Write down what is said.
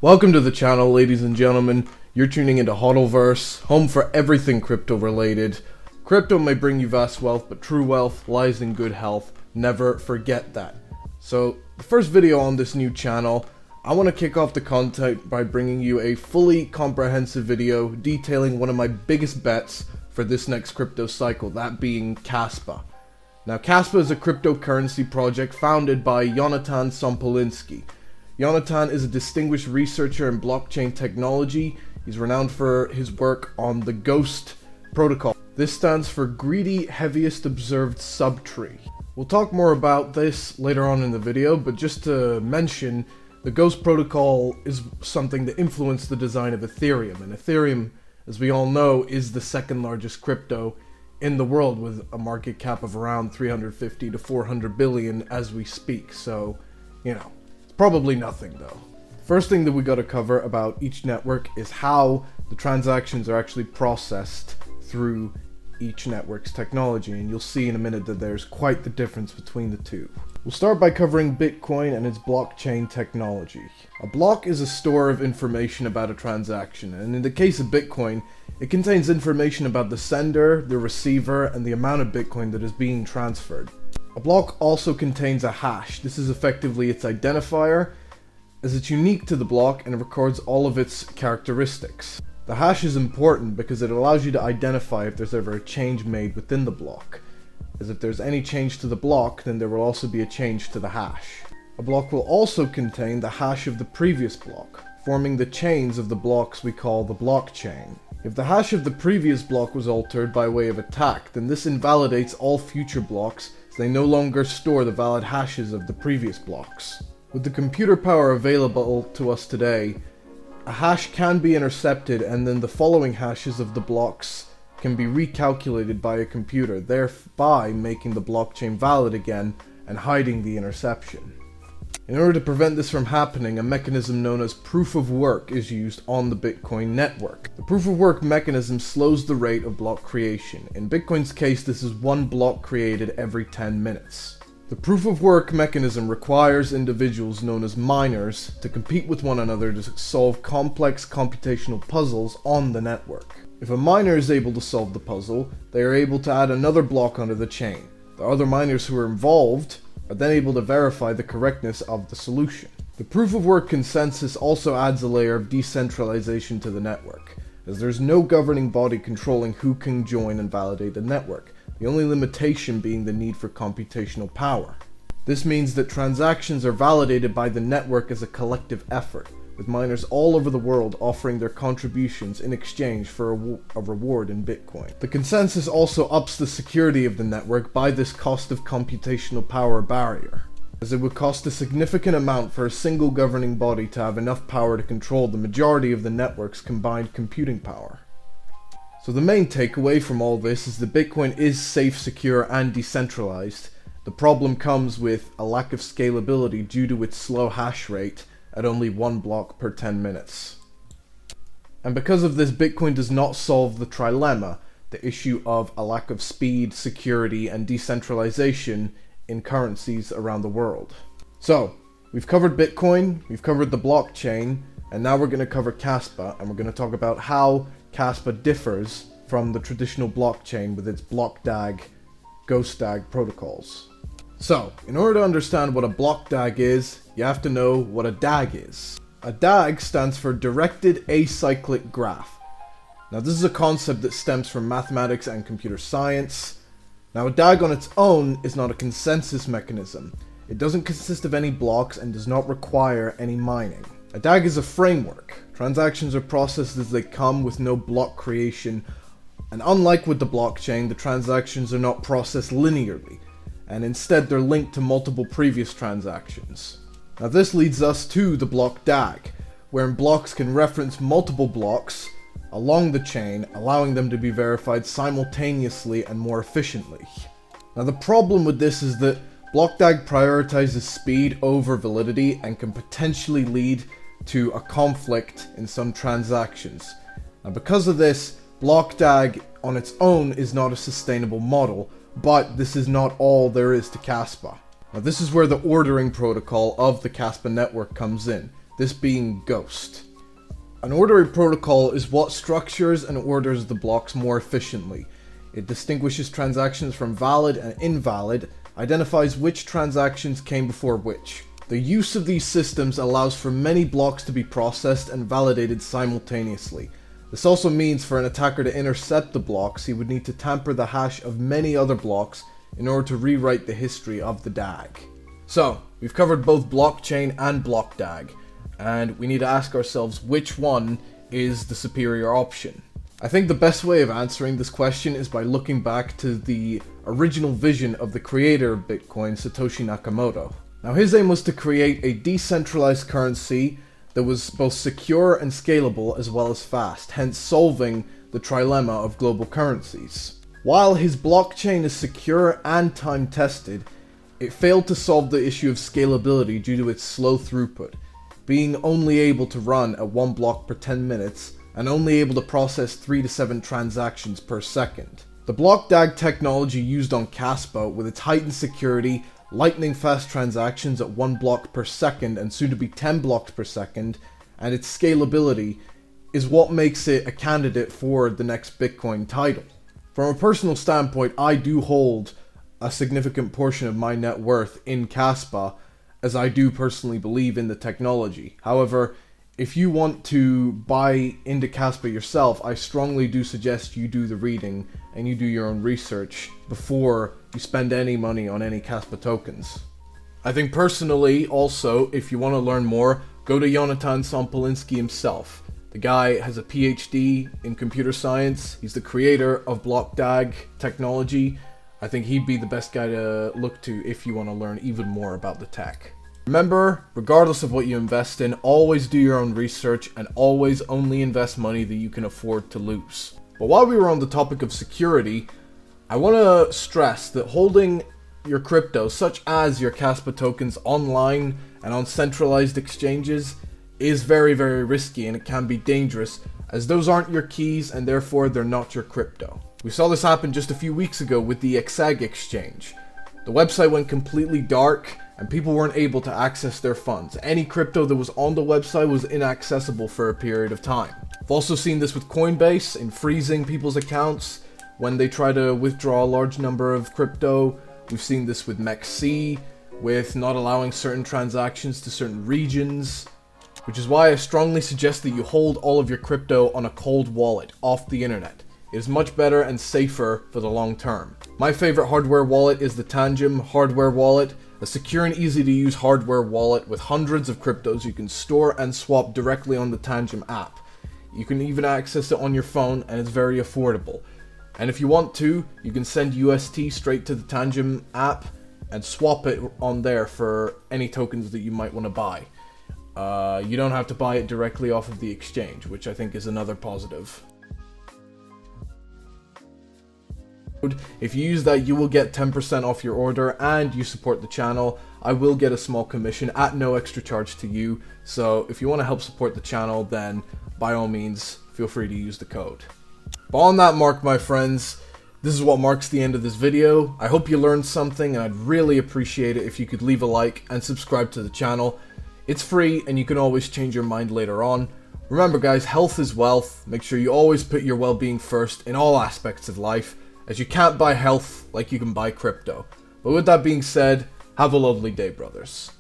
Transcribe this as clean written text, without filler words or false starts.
Welcome to the channel, ladies and gentlemen. You're tuning into HODLverse, home for everything crypto related. Crypto may bring you vast wealth, but true wealth lies in good health. Never forget that. So, the first video on this new channel, I want to kick off the content by bringing you a fully comprehensive video detailing one of my biggest bets for this next crypto cycle, that being Kaspa. Now, Kaspa is a cryptocurrency project founded by Jonathan Sompolinsky. Jonathan is a distinguished researcher in blockchain technology. He's renowned for his work on the Ghost protocol. This stands for Greedy Heaviest Observed Subtree. We'll talk more about this later on in the video, but just to mention, the Ghost protocol is something that influenced the design of Ethereum, and Ethereum, as we all know, is the second largest crypto in the world with a market cap of around 350 to 400 billion as we speak, so, you know. Probably nothing though. First thing that we got to cover about each network is how the transactions are actually processed through each network's technology, and you'll see in a minute that there's quite the difference between the two. We'll start by covering Bitcoin and its blockchain technology. A block is a store of information about a transaction, and in the case of Bitcoin, it contains information about the sender, the receiver, and the amount of Bitcoin that is being transferred. A block also contains a hash. This is effectively its identifier, as it's unique to the block and it records all of its characteristics. The hash is important because it allows you to identify if there's ever a change made within the block, as if there's any change to the block, then there will also be a change to the hash. A block will also contain the hash of the previous block, forming the chains of the blocks we call the blockchain. If the hash of the previous block was altered by way of attack, then this invalidates all future blocks, as they no longer store the valid hashes of the previous blocks. With the computer power available to us today, a hash can be intercepted and then the following hashes of the blocks can be recalculated by a computer, thereby making the blockchain valid again and hiding the interception. In order to prevent this from happening, a mechanism known as proof of work is used on the Bitcoin network. The proof of work mechanism slows the rate of block creation. In Bitcoin's case, this is one block created every 10 minutes. The proof of work mechanism requires individuals known as miners to compete with one another to solve complex computational puzzles on the network. If a miner is able to solve the puzzle, they are able to add another block onto the chain. The other miners who are involved are then able to verify the correctness of the solution. The proof of work consensus also adds a layer of decentralization to the network, as there's no governing body controlling who can join and validate the network, the only limitation being the need for computational power. This means that transactions are validated by the network as a collective effort, with miners all over the world offering their contributions in exchange for a reward in Bitcoin. The consensus also ups the security of the network by this cost of computational power barrier, as it would cost a significant amount for a single governing body to have enough power to control the majority of the network's combined computing power. So the main takeaway from all this is that Bitcoin is safe, secure, and decentralized. The problem comes with a lack of scalability due to its slow hash rate at only one block per 10 minutes. And because of this, Bitcoin does not solve the trilemma, the issue of a lack of speed, security, and decentralization in currencies around the world. So, we've covered Bitcoin, we've covered the blockchain, and now we're going to cover Kaspa, and we're going to talk about how Kaspa differs from the traditional blockchain with its BlockDAG, GHOATDAG protocols. So, in order to understand what a BlockDAG is, you have to know what a DAG is. A DAG stands for Directed Acyclic Graph. Now, this is a concept that stems from mathematics and computer science. Now, a DAG on its own is not a consensus mechanism. It doesn't consist of any blocks and does not require any mining. A DAG is a framework. Transactions are processed as they come with no block creation, and unlike with the blockchain, the transactions are not processed linearly, and instead they're linked to multiple previous transactions. Now this leads us to the BlockDAG, wherein blocks can reference multiple blocks along the chain, allowing them to be verified simultaneously and more efficiently. Now the problem with this is that BlockDAG prioritizes speed over validity and can potentially lead to a conflict in some transactions. Now because of this, BlockDAG on its own is not a sustainable model, but this is not all there is to Kaspa. Now this is where the ordering protocol of the Kaspa network comes in. this being Ghost. An ordered protocol is what structures and orders the blocks more efficiently. It distinguishes transactions from valid and invalid, identifies which transactions came before which. The use of these systems allows for many blocks to be processed and validated simultaneously. This also means for an attacker to intercept the blocks, he would need to tamper the hash of many other blocks in order to rewrite the history of the DAG. So, we've covered both blockchain and BlockDAG, and we need to ask ourselves which one is the superior option. I think the best way of answering this question is by looking back to the original vision of the creator of Bitcoin, Satoshi Nakamoto. Now, his aim was to create a decentralized currency that was both secure and scalable as well as fast, hence solving the trilemma of global currencies. While his blockchain is secure and time-tested, it failed to solve the issue of scalability due to its slow throughput, being only able to run at 1 block per 10 minutes and only able to process 3 to 7 transactions per second. The BlockDAG technology used on Kaspa, with its heightened security, lightning-fast transactions at 1 block per second and soon to be 10 blocks per second, and its scalability, is what makes it a candidate for the next Bitcoin title. From a personal standpoint, I do hold a significant portion of my net worth in Kaspa, as I do personally believe in the technology. However, if you want to buy into Kaspa yourself, I strongly do suggest you do the reading and you do your own research before you spend any money on any Kaspa tokens. I think personally, also, if you want to learn more, go to Jonathan Sompolinski himself. The guy has a PhD in computer science. He's the creator of BlockDAG technology. I think he'd be the best guy to look to if you want to learn even more about the tech. Remember, regardless of what you invest in, always do your own research and always only invest money that you can afford to lose. But while we were on the topic of security, I want to stress that holding your crypto, such as your Kaspa tokens, online and on centralized exchanges is very, very risky, and it can be dangerous, as those aren't your keys and therefore they're not your crypto. We saw this happen just a few weeks ago with the XAG exchange. The website went completely dark and people weren't able to access their funds. Any crypto that was on the website was inaccessible for a period of time. I've also seen this with Coinbase in freezing people's accounts when they try to withdraw a large number of crypto. We've seen this with MEXC, with not allowing certain transactions to certain regions, which is why I strongly suggest that you hold all of your crypto on a cold wallet off the internet. It is much better and safer for the long term. My favorite hardware wallet is the Tangem hardware wallet, a secure and easy to use hardware wallet with hundreds of cryptos you can store and swap directly on the Tangem app. You can even access it on your phone, and it's very affordable. And if you want to, you can send UST straight to the Tangem app and swap it on there for any tokens that you might want to buy. You don't have to buy it directly off of the exchange, which I think is another positive. If you use that, you will get 10% off your order and you support the channel. I will get a small commission at no extra charge to you. So if you want to help support the channel, then by all means, feel free to use the code. But on that mark, my friends, this is what marks the end of this video. I hope you learned something, and I'd really appreciate it if you could leave a like and subscribe to the channel. It's free and you can always change your mind later on. Remember guys, health is wealth. Make sure you always put your well-being first in all aspects of life, as you can't buy health like you can buy crypto. But with that being said, have a lovely day, brothers.